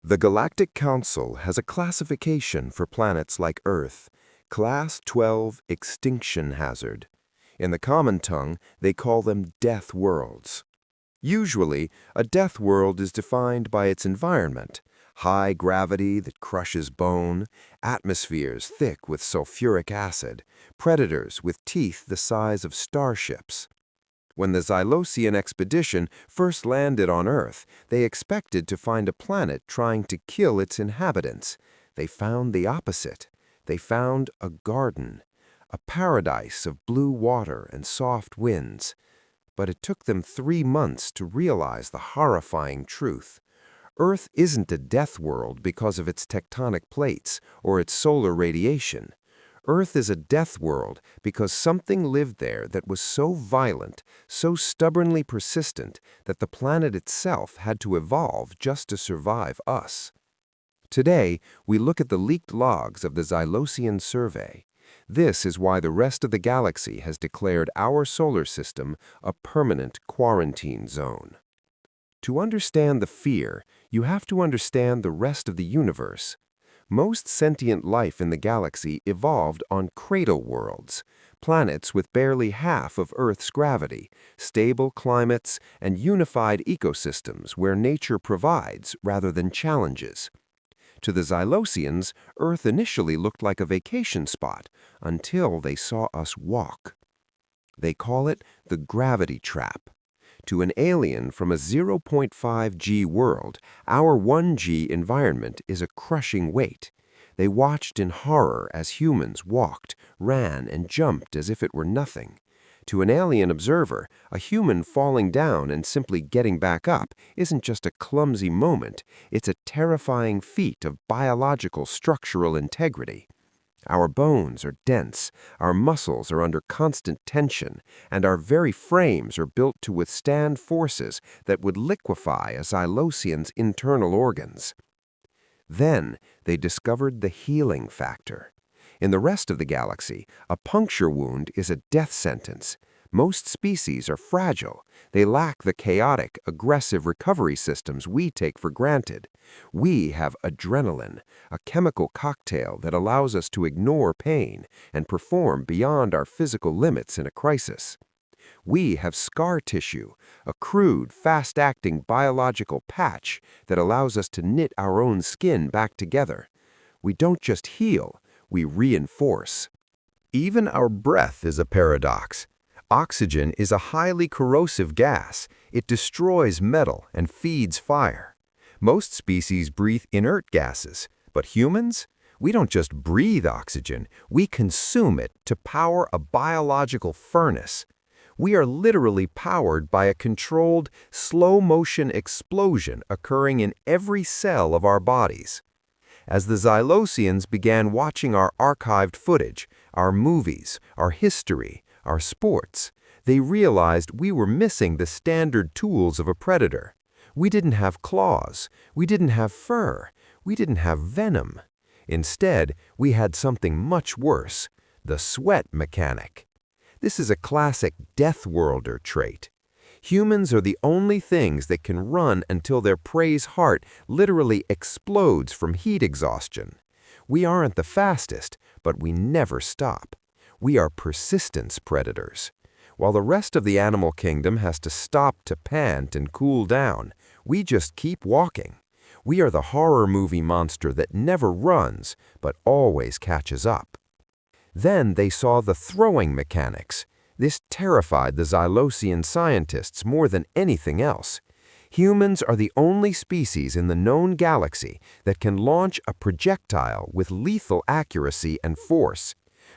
The Galactic Council has a classification for planets like Earth, Class 12 Extinction Hazard. In the common tongue, they call them death worlds. Usually, a death world is defined by its environment: high gravity that crushes bone, atmospheres thick with sulfuric acid, predators with teeth the size of starships. When the Xylosian expedition first landed on Earth, they expected to find a planet trying to kill its inhabitants. They found the opposite. They found a garden, a paradise of blue water and soft winds. But it took them 3 months to realize the horrifying truth. Earth isn't a death world because of its tectonic plates or its solar radiation. Earth is a death world because something lived there that was so violent, so stubbornly persistent, that the planet itself had to evolve just to survive us. Today, we look at the leaked logs of the Xylosian Survey. This is why the rest of the galaxy has declared our solar system a permanent quarantine zone. To understand the fear, you have to understand the rest of the universe. Most sentient life in the galaxy evolved on Cradle-Worlds, planets with barely half of Earth's gravity, stable climates, and unified ecosystems where nature provides rather than challenges. To the Xylosians, Earth initially looked like a vacation spot until they saw us walk. They call it the gravity trap. To an alien from a 0.5G world, our 1G environment is a crushing weight. They watched in horror as humans walked, ran, and jumped as if it were nothing. To an alien observer, a human falling down and simply getting back up isn't just a clumsy moment, it's a terrifying feat of biological structural integrity. Our bones are dense, our muscles are under constant tension, and our very frames are built to withstand forces that would liquefy a Xylosian's internal organs. Then they discovered the healing factor. In the rest of the galaxy, a puncture wound is a death sentence. Most species are fragile. They lack the chaotic, aggressive recovery systems we take for granted. We have adrenaline, a chemical cocktail that allows us to ignore pain and perform beyond our physical limits in a crisis. We have scar tissue, a crude, fast-acting biological patch that allows us to knit our own skin back together. We don't just heal, we reinforce. Even our breath is a paradox. Oxygen is a highly corrosive gas. It destroys metal and feeds fire. Most species breathe inert gases, but humans? We don't just breathe oxygen, we consume it to power a biological furnace. We are literally powered by a controlled, slow-motion explosion occurring in every cell of our bodies. As the Xylosians began watching our archived footage, our movies, our history, our sports, they realized we were missing the standard tools of a predator. We didn't have claws, we didn't have fur, we didn't have venom. Instead, we had something much worse, the sweat mechanic. This is a classic death worlder trait. Humans are the only things that can run until their prey's heart literally explodes from heat exhaustion. We aren't the fastest, but we never stop. We are persistence predators. While the rest of the animal kingdom has to stop to pant and cool down, we just keep walking. We are the horror movie monster that never runs, but always catches up. Then they saw the throwing mechanics. This terrified the Xylosian scientists more than anything else. Humans are the only species in the known galaxy that can launch a projectile with lethal accuracy and force.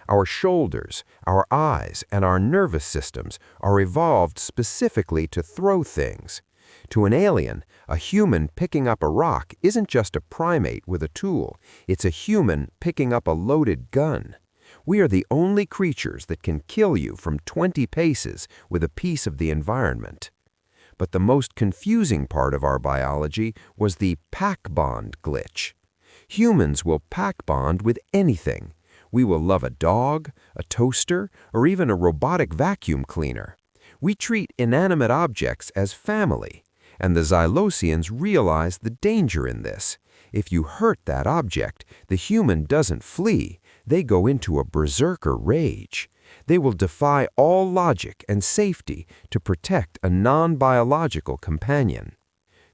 Our shoulders, our eyes, and our nervous systems are evolved specifically to throw things. To an alien, a human picking up a rock isn't just a primate with a tool, it's a human picking up a loaded gun. We are the only creatures that can kill you from 20 paces with a piece of the environment. But the most confusing part of our biology was the pack bond glitch. Humans will pack bond with anything. We will love a dog, a toaster, or even a robotic vacuum cleaner. We treat inanimate objects as family, And the Xylosians realized the danger in this. If you hurt that object, the human doesn't flee, they go into a berserker rage. They will defy all logic and safety to protect a non-biological companion.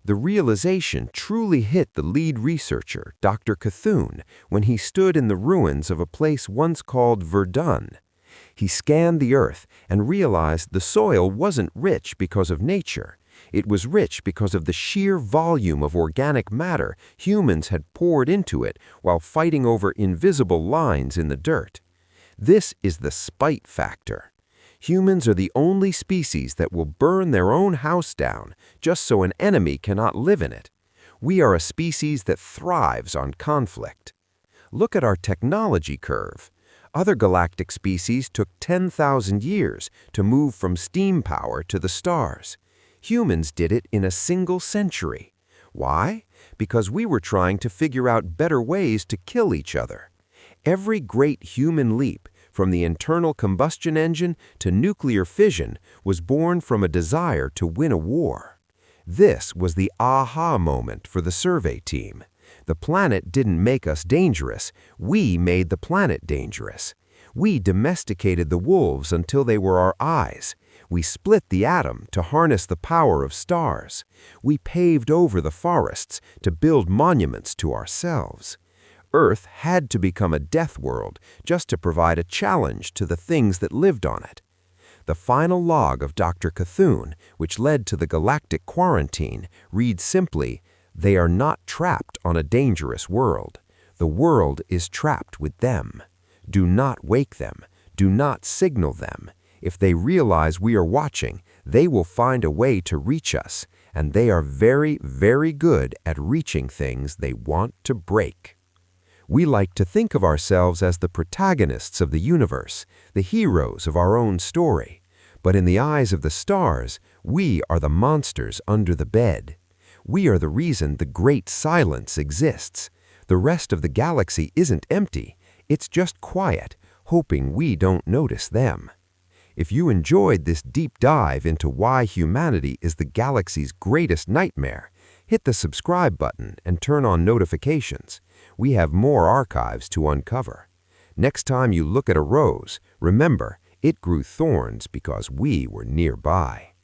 The realization truly hit the lead researcher, Dr. Cthulhu, when he stood in the ruins of a place once called Verdun. He scanned the earth and realized the soil wasn't rich because of nature. It was rich because of the sheer volume of organic matter humans had poured into it while fighting over invisible lines in the dirt. This is the spite factor. Humans are the only species that will burn their own house down just so an enemy cannot live in it. We are a species that thrives on conflict. Look at our technology curve. Other galactic species took 10,000 years to move from steam power to the stars. Humans did it in a single century. Why? Because we were trying to figure out better ways to kill each other. Every great human leap, from the internal combustion engine to nuclear fission, was born from a desire to win a war. This was the aha moment for the survey team. The planet didn't make us dangerous, we made the planet dangerous. We domesticated the wolves until they were our eyes. We split the atom to harness the power of stars. We paved over the forests to build monuments to ourselves. Earth had to become a death world just to provide a challenge to the things that lived on it. The final log of Dr. Cthulhu, which led to the galactic quarantine, reads simply, "They are not trapped on a dangerous world. The world is trapped with them. Do not wake them. Do not signal them. If they realize we are watching, they will find a way to reach us, and they are very, very good at reaching things they want to break." We like to think of ourselves as the protagonists of the universe, the heroes of our own story. But in the eyes of the stars, we are the monsters under the bed. We are the reason the great silence exists. The rest of the galaxy isn't empty, it's just quiet, hoping we don't notice them. If you enjoyed this deep dive into why humanity is the galaxy's greatest nightmare, hit the subscribe button and turn on notifications. We have more archives to uncover. Next time you look at a rose, remember, it grew thorns because we were nearby.